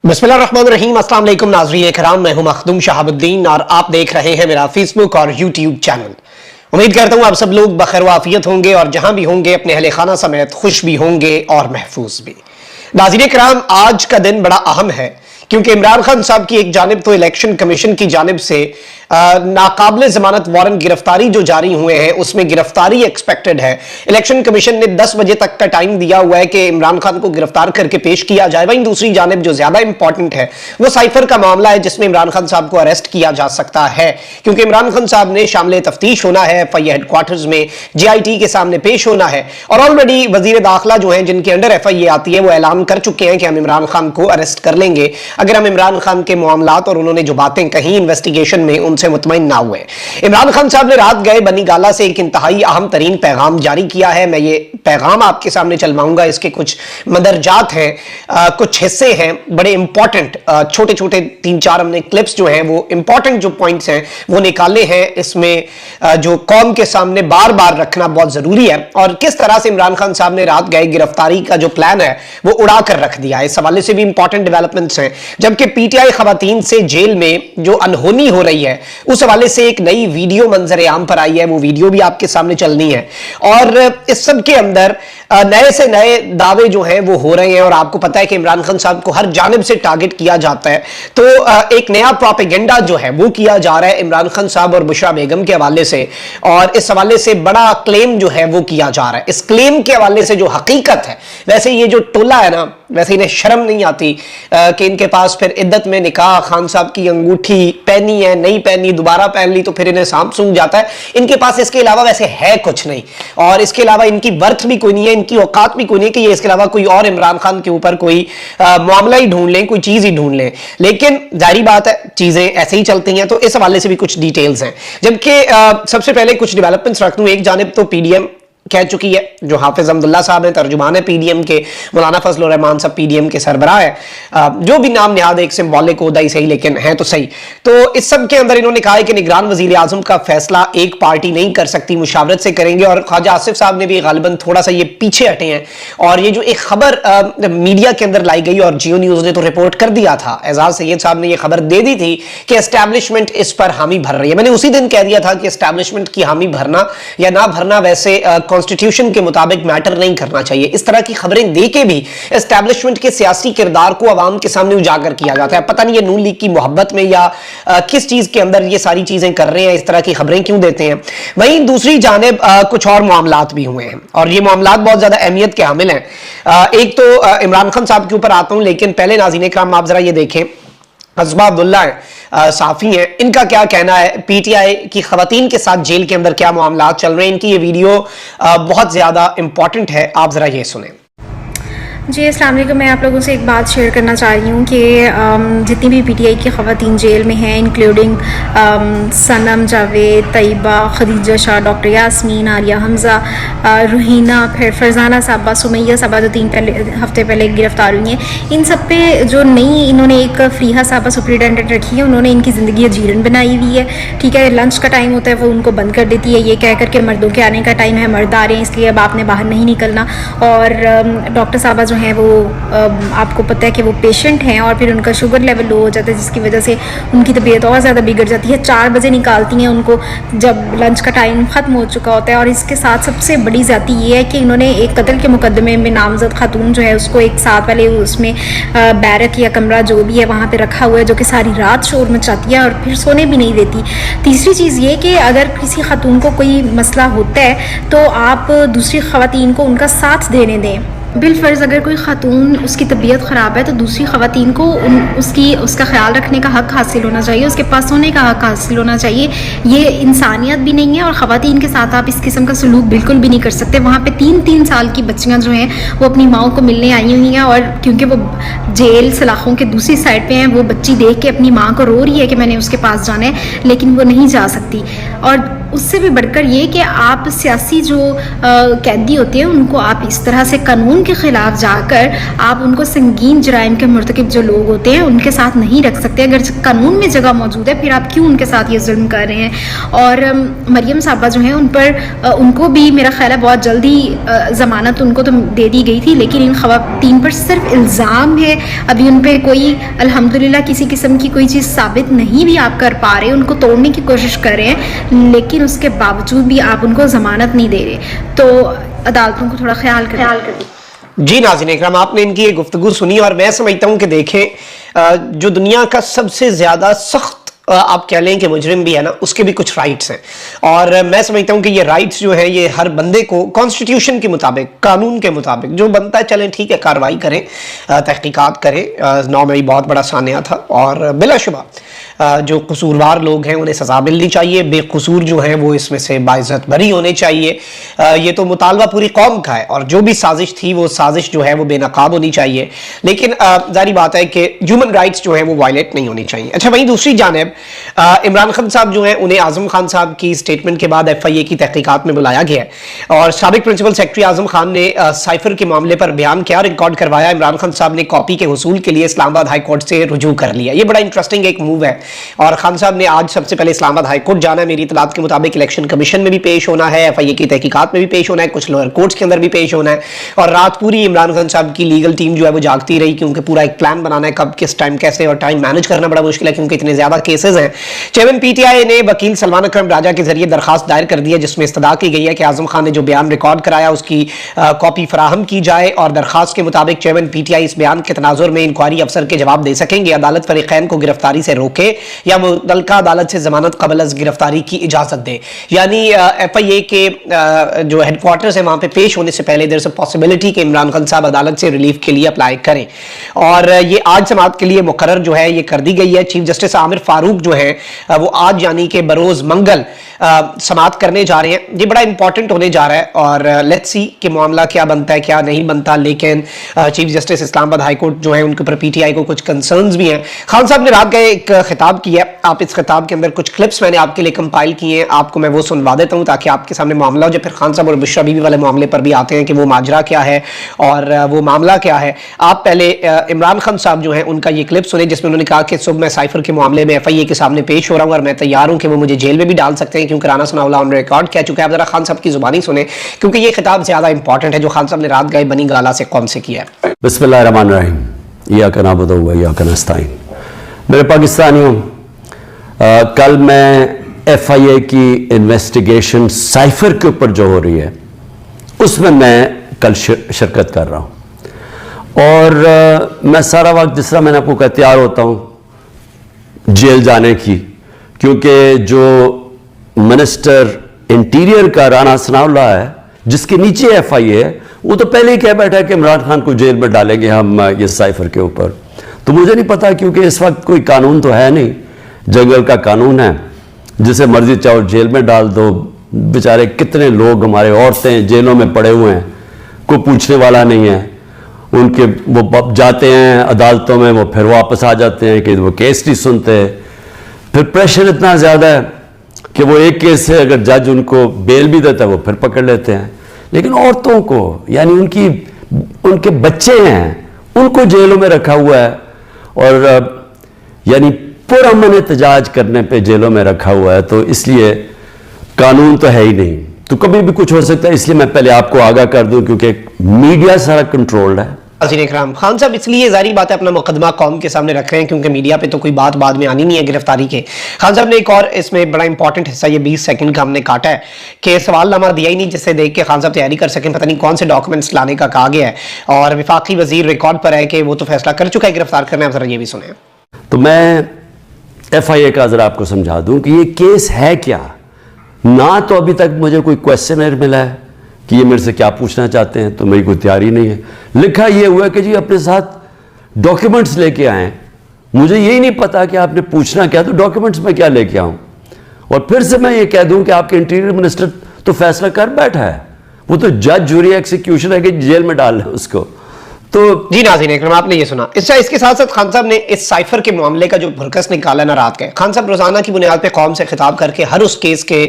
बिस्मिल्लाहिर्रहमानिर्रहीम। अस्सलाम वालेकुम नाज़रीन किराम, मैं हूं मखदूम शहाबुद्दीन और आप देख रहे हैं मेरा फेसबुक और यूट्यूब चैनल। उम्मीद करता हूं आप सब लोग बखैर वाफियत होंगे और जहां भी होंगे अपने अहले खाना समेत खुश भी होंगे और महफूज भी। नाज़रीन किराम, आज का दिन बड़ा अहम है क्योंकि इमरान खान साहब की एक जानिब तो इलेक्शन कमीशन की जानिब से नाकाबिल जमानत वारंट गिरफ्तारी जो जारी हुए हैं उसमें गिरफ्तारी एक्सपेक्टेड है। इलेक्शन कमीशन ने 10 बजे तक का टाइम दिया हुआ है कि इमरान खान को गिरफ्तार करके पेश किया जाए। वहीं दूसरी जानिब जो ज्यादा इंपॉर्टेंट है वो साइफर का मामला है जिसमें इमरान खान साहब को अरेस्ट किया जा सकता है क्योंकि इमरान खान साहब ने शामिल तफ्तीश होना है, FI हेडक्वार्टर्स में JIT के सामने पेश होना है और ऑलरेडी वजीर दाखिला जो है जिनके अंडर FI आती है वो ऐलान कर चुके हैं कि हम इमरान खान को अरेस्ट कर लेंगे अगर हम इमरान खान के मामलात और उन्होंने जो बातें कही इन्वेस्टिगेशन में उनसे मुतमईन ना हुए। इमरान खान साहब ने रात गए बनी गाला से एक इंतहाई अहम तरीन पैगाम जारी किया है। मैं ये पैगाम आपके सामने चलवाऊंगा। इसके कुछ मदरजात हैं, कुछ हिस्से हैं बड़े इंपॉर्टेंट, छोटे छोटे 3-4 हमने क्लिप्स जो हैं वो इंपॉर्टेंट जो पॉइंट्स हैं वो निकाले हैं। इसमें जो कौम के सामने बार बार रखना बहुत जरूरी है और किस तरह से इमरान खान साहब ने रात गए गिरफ्तारी का जो प्लान है वो उड़ा कर रख दिया है। इस हवाले से भी इंपॉर्टेंट डेवलपमेंट्स हैं। जबकि PTI खवातीन से जेल में जो अनहोनी हो रही है उस हवाले से एक नई वीडियो मंजर आम पर आई है, वो वीडियो भी आपके सामने चलनी है और इस सब के अंदर नए से नए दावे जो हैं वो हो रहे हैं और आपको पता है कि इमरान खान साहब को हर जानिब से टारगेट किया जाता है। तो एक नया प्रोपेगेंडा जो है वो किया जा रहा है इमरान खान साहब और बुशरा बेगम के हवाले से और इस हवाले से बड़ा क्लेम जो है वो किया जा रहा है। इस क्लेम के हवाले से जो हकीकत है, वैसे ये जो टोला है ना, वैसे इन्हें शर्म नहीं आती कि इनके पास फिर इद्दत में निकाह खान साहब की अंगूठी पहनी है, नहीं पहनी, दोबारा पहन ली तो फिर इन्हें सांप सूंघ जाता है। इनके पास इसके अलावा वैसे है कुछ नहीं और इसके अलावा इनकी वर्थ भी कोई नहीं है, इनकी औकात भी कोई नहीं है कि ये इसके अलावा कोई और इमरान खान के ऊपर कोई मामला ही ढूंढ लें, कोई चीज ही ढूंढ लें। लेकिन जारी बात है चीजें ऐसे ही चलती हैं। तो इस हवाले से भी कुछ डिटेल्स हैं। जबकि सबसे पहले कुछ डेवलपमेंट्स रख दूं। एक जानिब तो PDM कह चुकी है, जो हाफिज अब्दुल्ला साहब हैं तर्जुमान है PDM के, मौलाना फजल रहमान साहब PDM के सरबराह है, जो भी नाम निहाद एक सिंबॉलिक होता ही सही लेकिन है तो सही। तो इस सब के अंदर इन्होंने कहा है कि निगरान वजीर आजम का फैसला एक पार्टी नहीं कर सकती, मुशावरत से करेंगे और ख्वाजा आसिफ साहब ने भी गालिबन थोड़ा सा ये पीछे हटे हैं और ये जो एक खबर मीडिया के अंदर लाई गई और जियो न्यूज ने तो रिपोर्ट कर दिया था, एजाज सैयद साहब ने यह खबर दे दी थी कि एस्टैब्लिशमेंट इस पर हामी भर रही है। मैंने उसी दिन कह दिया था कि एस्टैब्लिशमेंट की हामी भरना या ना भरना वैसे कॉन्स्टिट्यूशन के मुताबिक मैटर नहीं करना चाहिए। इस तरह की खबरें देके भी एस्टैब्लिशमेंट के सियासी किरदार को आवाम के सामने उजागर किया जाता है। पता नहीं ये नून लीग की मोहब्बत में या किस चीज के अंदर ये सारी चीजें कर रहे हैं, इस तरह की खबरें क्यों देते हैं। वहीं दूसरी जानिब कुछ और मामलात भी हुए हैं और ये मामलात बहुत ज्यादा अहमियत के हामिल हैं। एक तो इमरान खान साहब के ऊपर आता हूं, लेकिन पहले नाज़रीन इकराम आप जरा ये देखें, हज़बा अब्दुल्ला है, साफी हैं, इनका क्या कहना है PTI की खवातीन के साथ जेल के अंदर क्या मामलात चल रहे हैं। इनकी ये वीडियो बहुत ज़्यादा इंपॉर्टेंट है, आप ज़रा ये सुनें। जी अस्सलाम वालेकुम। मैं आप लोगों से एक बात शेयर करना चाह रही हूँ कि जितनी भी PTI की ख़वातीन जेल में हैं, इंक्लूडिंग सनम जावेद, तैयबा, खदीजा शाह, डॉक्टर यास्मीन, आलिया हमज़ा, रूहीना, फिर फरजाना साहबा, सुमैया साहबा जो 3 हफ्ते पहले गिरफ्तार हुई हैं, इन सब पे जो नई इन्होंने एक फरीहा साहबा सुपरिटेंडेंट रखी है, उन्होंने इनकी ज़िंदगी अजीरन बनाई हुई है। ठीक है, लंच का टाइम होता है वो उनको बंद कर देती है, ये कह कर के मर्दों के आने का टाइम है, मर्द आ रहे हैं इसलिए अब आपने बाहर नहीं निकलना। और डॉक्टर साहबा जो हैं वो आपको पता है कि वो पेशेंट हैं और फिर उनका शुगर लेवल लो हो जाता है जिसकी वजह से उनकी तबीयत और ज़्यादा बिगड़ जाती है। 4 बजे निकालती हैं उनको जब लंच का टाइम ख़त्म हो चुका होता है। और इसके साथ सबसे बड़ी ज़्यादती ये है कि इन्होंने एक कत्ल के मुकदमे में नामजद खातून जो है उसको एक साथ वाले उसमें बैरक या कमरा जो भी है वहाँ पर रखा हुआ है, जो कि सारी रात शोर मचाती है और फिर सोने भी नहीं देती। तीसरी चीज़ ये कि अगर किसी खातून को कोई मसला होता है तो आप दूसरी ख़वातीन को उनका साथ देने दें। बिलफर्ज अगर कोई खातून उसकी तबीयत ख़राब है तो दूसरी ख़वातीन को उसका ख्याल रखने का हक़ हासिल होना चाहिए, उसके पास सोने का हक़ हासिल होना चाहिए। ये इंसानियत भी नहीं है और ख़वातीन के साथ आप इस किस्म का सलूक बिल्कुल भी नहीं कर सकते। वहाँ पे 3-3 साल की बच्चियाँ जो हैं वो अपनी माओ को मिलने आई हुई हैं और क्योंकि वो जेल सलाखों के दूसरी साइड पर हैं, वो बच्ची देख के अपनी माँ को रो रही है कि मैंने उसके पास जाना है, लेकिन वो नहीं जा सकती। और उससे भी बढ़कर ये कि आप सियासी जो कैदी होते हैं उनको आप इस तरह से कानून के ख़िलाफ़ जाकर आप उनको संगीन जराइम के मुर्तकिब जो लोग होते हैं उनके साथ नहीं रख सकते। अगर कानून में जगह मौजूद है फिर आप क्यों उनके साथ ये जुल्म कर रहे हैं। और मरियम साहबा जो हैं उन पर उनको भी मेरा ख्याल है बहुत जल्दी ज़मानत उनको तो दे दी गई थी, लेकिन इन ख़वातीन पर सिर्फ इल्ज़ाम है, अभी उन पर कोई अल्हम्दुलिल्लाह किसी किस्म की कोई चीज़ साबित नहीं भी आप कर पा रहे, उनको तोड़ने की कोशिश कर रहे हैं, लेकिन उसके बावजूद भी आप उनको ज़मानत नहीं दे रहे। तो अदालतों को थोड़ा ख्याल करें। जी नाज़रीन इकराम, आपने इनकी ये गुफ्तगू सुनी और मैं समझता हूँ कि देखें जो दुनिया का सबसे ज़्यादा सख्त आप कह लें कि मुजरिम भी है ना, उसके भी कुछ राइट्स हैं और मैं समझता हूँ कि ये राइट्स जो है ये हर बंदे को कॉन्स्टिट्यूशन के मुताबिक, कानून के मुताबिक जो बनता है चलें ठीक है, कार्रवाई करें, तहकीकात करें। 9 मई बहुत बड़ा सानिया था और बिलाशुबा जो कसूरवार लोग हैं उन्हें सज़ा मिलनी चाहिए, बेकसूर जो हैं वो इसमें से बाइज़्ज़त बरी होने चाहिए। ये तो मुतालबा पूरी कौम का है और जो भी साजिश थी वो साजिश जो है वो बेनकाब होनी चाहिए, लेकिन जारी बात है कि ह्यूमन राइट्स जो है वो वायलेट नहीं होनी चाहिए। अच्छा, वहीं दूसरी जानिब इमरान खान साहब जो हैं उन्हें आज़म खान साहब की स्टेटमेंट के बाद FIA की तहकीकात में बुलाया गया है और साबिक प्रिंसिपल सेक्रेटरी आज़म खान ने साइफर के मामले पर बयान किया, रिकॉर्ड करवाया। इमरान खान साहब ने कॉपी के हुसूल के लिए इस्लामाबाद हाई कोर्ट से रुजू कर लिया। ये बड़ा इंटरेस्टिंग एक मूव है और खान साहब ने आज सबसे पहले इस्लामाबाद हाई कोर्ट जाना है। मेरी इतलात के मुताबिक इलेक्शन कमीशन में भी पेश होना है, FIA की तहकीकात में भी पेश होना है, कुछ लोअर कोर्ट्स के अंदर भी पेश होना है और रात पूरी इमरान खान साहब की लीगल टीम जो है वो जागती रही, क्योंकि पूरा एक प्लान बनाना है कब किस टाइम कैसे, और टाइम मैनेज करना बड़ा मुश्किल है क्योंकि इतने ज्यादा केसेस हैं। चेयरमैन PTI ने वकील सलमान अकरम राजा के जरिए दरखास्त दायर कर दी है जिसमें इस्तदा की गई है कि आजम खान ने जो बयान रिकॉर्ड कराया उसकी कॉपी फराहम की जाए और दरखास्त के मुताबिक चेयरमैन PTI इस बयान के तनाजुर में इंक्वायरी अफसर के जवाब दे सकेंगे। अदालत फरीकैन को गिरफ्तारी से रोके या मुतल्लिका अदालत से जमानत कबल अज गिरफ्तारी की इजाजत दे, यानी FIA के जो हेडक्वार्टर्स है वहां पे पेश होने से पहले देयर इज अ पॉसिबिलिटी कि इमरान खान साहब अदालत से रिलीफ के लिए अप्लाई करें और ये आज समाअत के लिए मुकर्रर जो है ये कर दी गई है। चीफ जस्टिस आमिर फारूक जो है वो आज यानी कि बरोज मंगल समाअत करने जा रहे हैं। ये बड़ा इंपॉर्टेंट होने जा रहा है और लेट्स सी कि मामला क्या बनता है क्या नहीं बनता, लेकिन chief justice Islamabad high court जो है उनके ऊपर PTI को कुछ कंसर्न्स भी हैं। खान साहब ने रात गए एक खिताब किया, आप इस खिताब के अंदर कुछ क्लिप्स मैंने आपके लिए कंपाइल किए हैं, आपको मैं वो सुनवा देता हूँ ताकि आपके सामने मामला हो जाए। फिर खान साहब और बुशरा बीबी वाले मामले पर भी आते हैं कि वो माजरा क्या है और वो मामला क्या है। आप पहले इमरान खान साहब जो है उनका ये क्लिप सुने जिसमें उन्होंने कहा कि सुबह मैं साइफर के मामले में FIA के सामने पेश हो रहा हूँ और मैं तैयार हूँ कि वो मुझे जेल में भी डाल सकते हैं क्योंकि राना सनाउल्लाह ऑन रिकॉर्ड कह चुका है। आप जरा खान साहब की जुबानी सुने क्योंकि ये खिताब ज्यादा इंपॉर्टेंट है जो खान साहब ने रात गए बनी गाला से कौम से किया है। बिस्मिल्लाहिर्रहमानिर्रहीम, इय्याका नअबुदु व इय्याका नस्तईन। मेरे पाकिस्तानियों, कल मैं FIA की इन्वेस्टिगेशन साइफर के ऊपर जो हो रही है उसमें मैं कल शिरकत कर रहा हूँ और मैं सारा वक्त जिस तरह मैंने आपको कहा तैयार होता हूँ जेल जाने की, क्योंकि जो मिनिस्टर इंटीरियर का राना सनाउल्लाह है जिसके नीचे FIA है वो तो पहले ही कह बैठा है कि इमरान खान को जेल में डालेंगे हम ये साइफर के ऊपर। तो मुझे नहीं पता क्योंकि इस वक्त कोई कानून तो है नहीं, जंगल का कानून है, जिसे मर्जी चाहो जेल में डाल दो। बेचारे कितने लोग हमारे औरतें जेलों में पड़े हुए हैं, कोई पूछने वाला नहीं है। उनके वो जाते हैं अदालतों में, वो फिर वापस आ जाते हैं कि वो केस नहीं सुनते। फिर प्रेशर इतना ज़्यादा है कि वो एक केस से अगर जज उनको बेल भी देता है वो फिर पकड़ लेते हैं, लेकिन औरतों को यानी उनके बच्चे हैं उनको जेलों में रखा हुआ है और यानी पुरअमन एहतजाज करने पे जेलों में रखा हुआ है। तो इसलिए कानून तो है ही नहीं, तो कभी भी कुछ हो सकता है। इसलिए मैं पहले आपको आगाह कर दूं क्योंकि मीडिया सारा कंट्रोल्ड है। खान साहब इसलिए जारी बात है अपना मुकदमा कौम के सामने रख रहे हैं क्योंकि मीडिया पे तो कोई बात बाद में आनी नहीं है गिरफ्तारी के। खान साहब ने एक और इसमें बड़ा इंपॉर्टेंट हिस्सा ये 20 सेकंड का हमने काटा है कि सवालनामा दिया ही नहीं जिससे देख के खान साहब तैयारी कर सकें। पता नहीं कौन से डॉक्यूमेंट्स लाने का कहा गया है और विफाकी वजीर रिकॉर्ड पर है कि वो तो फैसला कर चुका है गिरफ्तार करना है। जरा ये भी सुने। तो मैं FIA का जरा आपको समझा दूं कि ये केस है क्या। ना तो अभी तक मुझे कोई क्वेश्चनर मिला है कि ये मेरे से क्या पूछना चाहते हैं, तो मेरी कोई तैयारी नहीं है। लिखा ये हुआ कि जी अपने साथ डॉक्यूमेंट्स लेके आए। मुझे यही नहीं पता कि आपने पूछना क्या, तो डॉक्यूमेंट्स में क्या लेके आऊं और फिर से मैं ये कह दूं कि आपके इंटीरियर मिनिस्टर तो फैसला कर बैठा है, वो तो जज जूरी एक्सिक्यूशन है कि जेल में डाल है उसको। तो जी नाज़रीन इकराम, आपने ये सुना। इसके साथ साथ खान साहब ने इस साइफर के मामले का जो भुरकस निकाला ना रात के, खान साहब रोजाना की बुनियाद पे कौम से खिताब करके हर उस केस के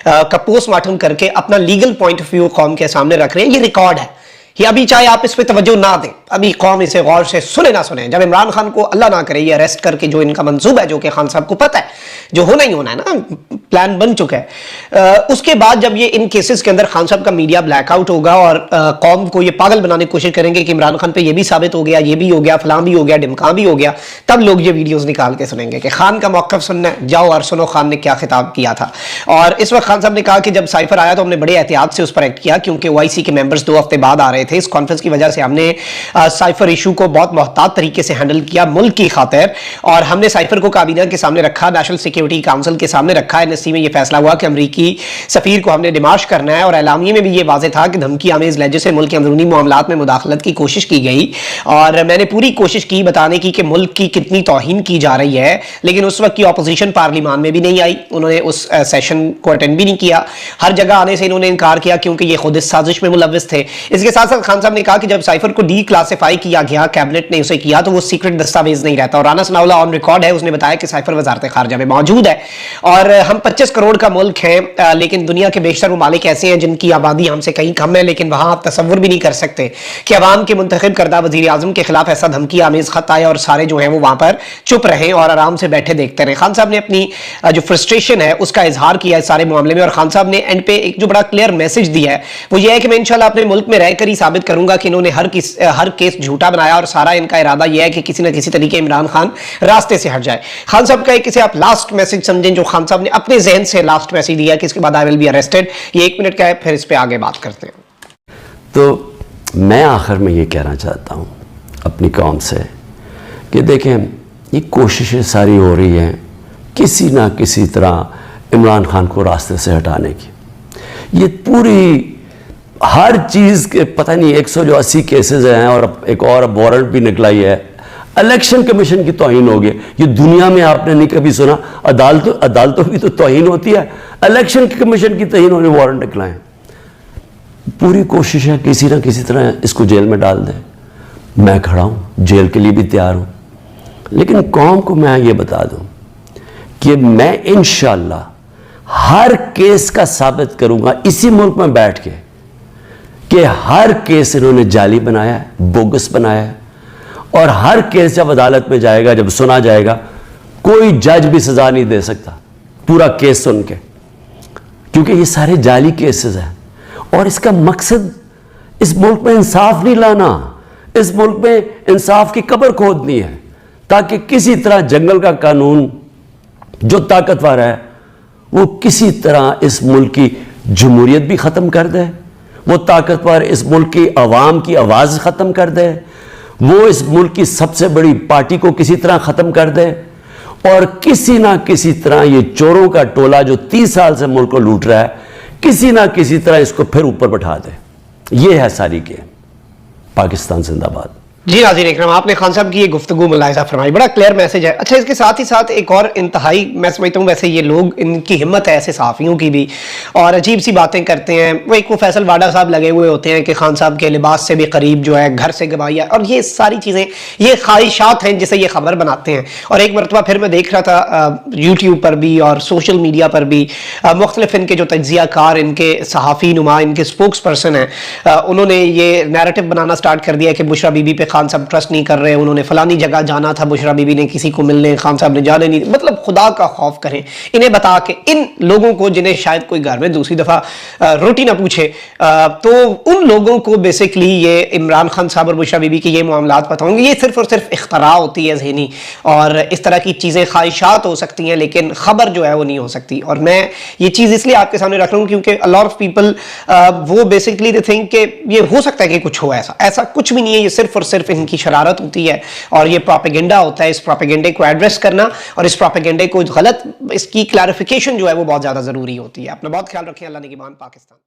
का पोस्टमार्टम करके अपना लीगल पॉइंट ऑफ व्यू कौम के सामने रख रहे हैं। ये रिकॉर्ड है, ये अभी चाहे आप इस पर तवज्जो ना दें, अभी कौम इसे गौर से सुने ना सुने, जब इमरान खान को अल्लाह ना करे ये अरेस्ट करके जो इनका मंसूबा है, जो कि खान साहब को पता है जो होना ही होना है ना, प्लान बन चुका है, उसके बाद जब ये इन केसेस के अंदर खान साहब का मीडिया ब्लैकआउट होगा और कौम को ये पागल बनाने की कोशिश करेंगे कि इमरान खान पे ये भी साबित हो गया, ये भी हो गया, फलां भी हो गया, ढिमका भी हो गया, तब लोग ये वीडियोस निकाल के सुनेंगे कि खान का मौक़िफ़ सुनना है, जाओ और सुनो खान ने क्या खिताब किया था। और इस वक्त खान साहब ने कहा कि जब साइफर आया तो हमने बड़े एहतियात से उस पर एक्ट किया, क्योंकि OIC के मेंबर्स 2 हफ्ते बाद आ रहे थे। इस कॉन्फ्रेंस की वजह से हमने साइफर इशू को बहुत मोहतात तरीके से हैंडल किया मुल्क की खातिर, और हमने साइफर को काबीना के सामने रखा, नेशनल सिक्योरिटी काउंसिल के सामने रखा। NSC में यह फैसला हुआ कि अमरीकी सफीर को हमने डिमाश करना है, और एलामिये में भी ये वाज़ेह था कि धमकी आमेज लहजे से मुल्क के अंदरूनी मामलात में मुदाखलत की कोशिश की गई, और मैंने पूरी कोशिश की बताने की कि मुल्क की कितनी तौहीन की जा रही है। लेकिन उस वक्त की अपोजिशन पार्लियामान में भी नहीं आई, उन्होंने उस सेशन को अटेंड भी नहीं किया, हर जगह आने से इन्होंने इनकार किया क्योंकि ये खुद इस साजिश में मुलव्विस थे। इसके साथ साथ खान साहब ने कहा कि जब साइफर को डीक्लासिफाई किया गया, कैबिनेट ने उसे किया, तो वो सीक्रेट दस्तावेज नहीं रहता। और राना सनाउल्लाह ऑन रिकॉर्ड है, उसने बताया कि साइफर वजारत खारजा में मौजूद है, और हम 25 करोड़ का मुल्क है, लेकिन दुनिया के बेशतर ममालिक ऐसे हैं जिनकी आबादी हमसे कहीं कम है, लेकिन वहां आप तसव्वुर भी नहीं कर सकते कि अवाम के मुंतखब करदा वजीर आजम के खिलाफ ऐसा धमकी आमेज खत आया और सारे जो है वो वहां पर चुप रहे और आराम से बैठे देखते रहे। खान साहब ने अपनी जो फ्रस्ट्रेशन है उसका इजहार किया इस सारे मामले में, और खान साहब ने एंड पे एक जो बड़ा क्लियर मैसेज दिया है वो ये है कि मैं इंशाल्लाह अपने मुल्क में रहकर ही साबित करूंगा कि इन्होंने हर केस झूठा बनाया, और सारा इनका इरादा यह है कि किसी न किसी तरीके इमरान खान रास्ते से हट जाए। खान साहब का इसे आप लास्ट मैसेज समझें जो खान साहब ने अपने जहन से लास्ट मैसेज दिया कि इसके बाद आई विल बी अरेस्टेड। ये 1 मिनट का है, फिर इस पे आगे बात करते हैं। तो मैं आखिर में ये कहना चाहता हूँ अपनी कौम से कि देखें, ये कोशिशें सारी हो रही हैं किसी ना किसी तरह इमरान खान को रास्ते से हटाने की। ये पूरी हर चीज़ के पता नहीं 180 केसेस हैं, और एक और वारंट भी निकला ही है। इलेक्शन कमीशन की तौहीन हो गई, ये दुनिया में आपने नहीं कभी सुना। अदालतों की तो तौहीन होती है, इलेक्शन कमीशन की तौहीन होने वारंट निकला है। पूरी कोशिश है किसी ना किसी तरह इसको जेल में डाल दें। मैं खड़ा हूं, जेल के लिए भी तैयार हूं, लेकिन कौम को मैं ये बता दूं कि मैं इंशाअल्लाह हर केस का साबित करूंगा इसी मुल्क में बैठ के कि हर केस इन्होंने जाली बनाया है, बोगस बनाया है, और हर केस जब अदालत में जाएगा, जब सुना जाएगा, कोई जज भी सजा नहीं दे सकता पूरा केस सुन के, क्योंकि ये सारे जाली केसेस हैं। और इसका मकसद इस मुल्क में इंसाफ नहीं लाना, इस मुल्क में इंसाफ की कब्र खोदनी है, ताकि किसी तरह जंगल का कानून जो ताकतवर है वो किसी तरह इस मुल्क की जमहूरियत भी ख़त्म कर दे, वो ताकतवर इस मुल्क की आवाम की आवाज़ ख़त्म कर दे, वो इस मुल्क की सबसे बड़ी पार्टी को किसी तरह ख़त्म कर दे, और किसी ना किसी तरह ये चोरों का टोला जो 30 साल से मुल्क को लूट रहा है, किसी ना किसी तरह इसको फिर ऊपर बैठा दे। ये है सारी गेम। पाकिस्तान जिंदाबाद। जी नाज़रीन इकराम, आपने खान साहब की ये गुफ्तगू मुलाहिज़ा फरमाई, बड़ा क्लियर मैसेज है। अच्छा, इसके साथ ही साथ एक और इंतहाई मैं समझता हूँ, वैसे ये लोग इनकी हिम्मत है ऐसे सहाफ़ियों की भी, और अजीब सी बातें करते हैं। वो फैसल वाडा साहब लगे हुए होते हैं कि खान साहब के लिबास से भी करीब जो है, घर से गवाहियाँ, और ये सारी चीज़ें ये ख्वाहिशात हैं जिसे ये खबर बनाते हैं। और एक मरतबा फिर मैं देख रहा था यूट्यूब पर भी और सोशल मीडिया पर भी मुख्तलिफ इनके जो तज्जिया कार, इनके सहाफ़ी नुमा, इनके स्पोक्स पर्सन हैं, उन्होंने ये नैरेटिव बनाना स्टार्ट कर दिया कि बुशरा बीबी पे खान साहब ट्रस्ट नहीं कर रहे, उन्होंने फलानी जगह जाना था बुशरा बीबी ने किसी को मिलने, खान साहब ने जाने नहीं। मतलब खुदा का खौफ करें इन्हें बता के, इन लोगों को जिन्हें शायद कोई घर में दूसरी दफा रोटी ना पूछे, तो उन लोगों को बेसिकली ये इमरान खान साहब और बुशरा बीबी के ये मामलात पता होंगे। ये सिर्फ और सिर्फ इख्तरा होती है ज़हनी, और इस तरह की चीज़ें ख्वाहिशात हो सकती हैं, लेकिन खबर जो है वो नहीं हो सकती। और मैं ये चीज़ इसलिए आपके सामने रख रहा हूँ क्योंकि अ लॉट ऑफ पीपल वो बेसिकली दे थिंक कि ये हो सकता है कि कुछ हो, ऐसा कुछ भी नहीं है। ये सिर्फ और सिर्फ इनकी शरारत होती है, और ये प्रोपेगेंडा होता है। इस प्रोपेगेंडे को एड्रेस करना और इस प्रोपेगेंडे को गलत, इसकी क्लैरिफिकेशन जो है वो बहुत ज़्यादा ज़रूरी होती है। अपना बहुत ख्याल रखें। अल्लाह निगहबान पाकिस्तान।